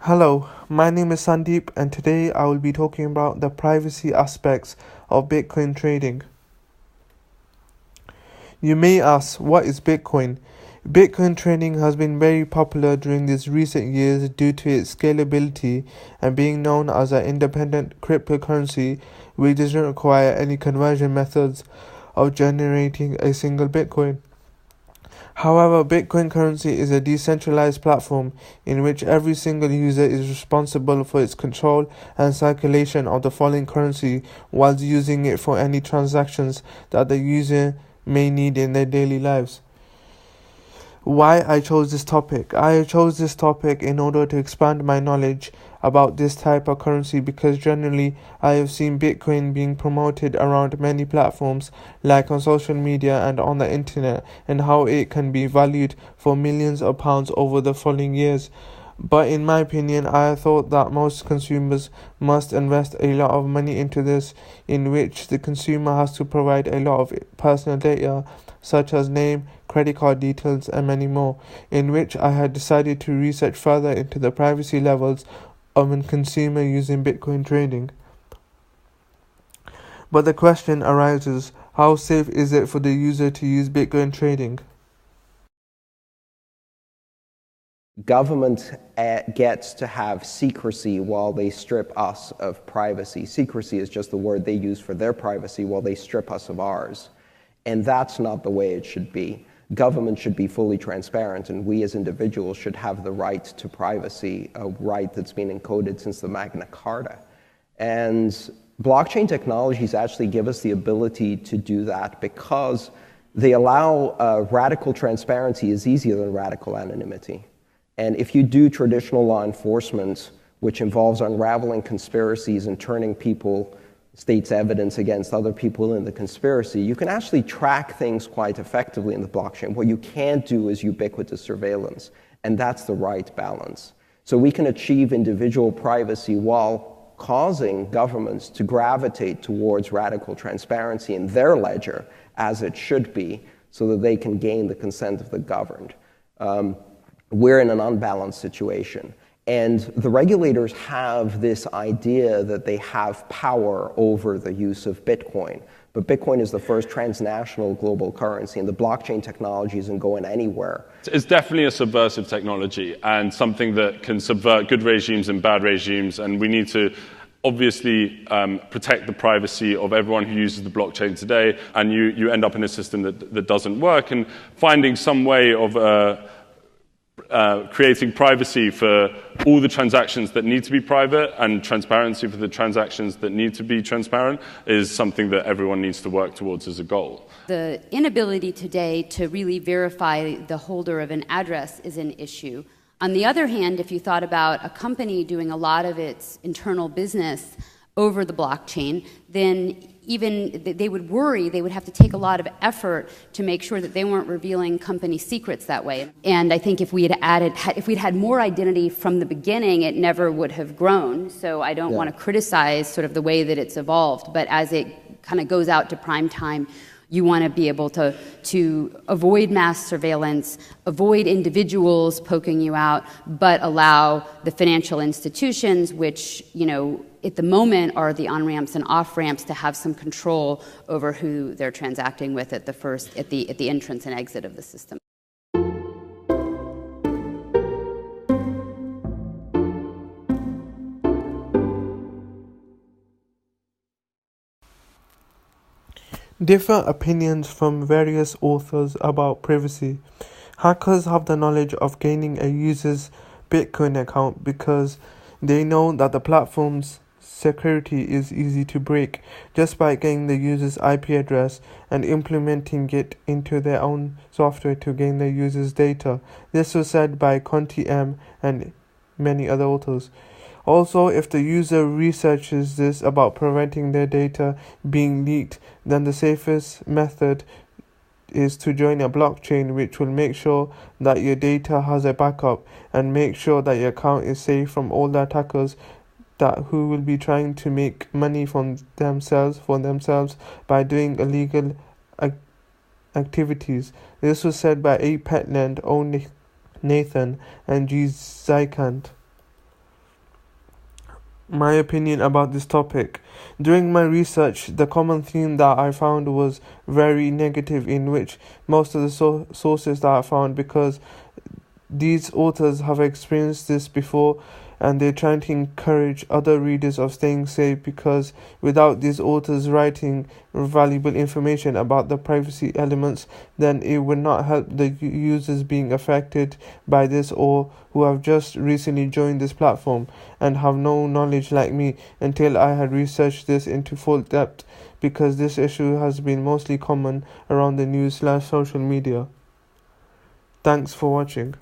Hello, my name is Sandeep, and today I will be talking about the privacy aspects of Bitcoin trading. You may ask, what is Bitcoin? Bitcoin trading has been very popular during these recent years due to its scalability and being known as an independent cryptocurrency which doesn't require any conversion methods of generating a single Bitcoin. However, Bitcoin currency is a decentralized platform in which every single user is responsible for its control and circulation of the following currency whilst using it for any transactions that the user may need in their daily lives. Why I chose this topic? I chose this topic in order to expand my knowledge about this type of currency because generally I have seen Bitcoin being promoted around many platforms like on social media and on the internet, and how it can be valued for millions of pounds over the following years. But in my opinion, I thought that most consumers must invest a lot of money into this, in which the consumer has to provide a lot of personal data such as name, credit card details, and many more, in which I had decided to research further into the privacy levels of a consumer using Bitcoin trading. But the question arises, how safe is it for the user to use Bitcoin trading? Government gets to have secrecy while they strip us of privacy. Secrecy is just the word they use for their privacy while they strip us of ours. And that's not the way it should be. Government should be fully transparent, and we as individuals should have the right to privacy, a right that's been encoded since the Magna Carta. And blockchain technologies actually give us the ability to do that because they allow radical transparency is easier than radical anonymity. And if you do traditional law enforcement, which involves unraveling conspiracies and turning states' evidence against other people in the conspiracy, you can actually track things quite effectively in the blockchain. What you can't do is ubiquitous surveillance, and that's the right balance. So we can achieve individual privacy while causing governments to gravitate towards radical transparency in their ledger, as it should be, so that they can gain the consent of the governed. We're in an unbalanced situation. And the regulators have this idea that they have power over the use of Bitcoin. But Bitcoin is the first transnational global currency, and the blockchain technology isn't going anywhere. It's definitely a subversive technology and something that can subvert good regimes and bad regimes, and we need to obviously protect the privacy of everyone who uses the blockchain today, and you end up in a system that doesn't work, and finding some way of creating privacy for all the transactions that need to be private and transparency for the transactions that need to be transparent is something that everyone needs to work towards as a goal. The inability today to really verify the holder of an address is an issue. On the other hand, if you thought about a company doing a lot of its internal business over the blockchain, then even they would worry, they would have to take a lot of effort to make sure that they weren't revealing company secrets that way. And I think if we'd had more identity from the beginning, it never would have grown. So I don't want to criticize sort of the way that it's evolved, but as it kind of goes out to prime time, you want to be able to avoid mass surveillance, avoid individuals poking you out, but allow the financial institutions, which, at the moment are the on-ramps and off-ramps, to have some control over who they're transacting with at the entrance and exit of the system. Different opinions from various authors about privacy. Hackers have the knowledge of gaining a user's Bitcoin account because they know that the platform's security is easy to break just by getting the user's IP address and implementing it into their own software to gain the user's data. This was said by Conti M and many other authors. Also, if the user researches this about preventing their data being leaked, then the safest method is to join a blockchain which will make sure that your data has a backup and make sure that your account is safe from all the attackers who will be trying to make money for themselves by doing illegal activities. This was said by A. Petland, O. Nathan, and G. Zykant. my opinion about this topic. During my research, the common theme that I found was very negative, in which most of the sources that I found, because these authors have experienced this before and they're trying to encourage other readers of staying safe, because without these authors writing valuable information about the privacy elements, then it would not help the users being affected by this or who have just recently joined this platform and have no knowledge like me until I had researched this into full depth, because this issue has been mostly common around the news/social media. Thanks for watching.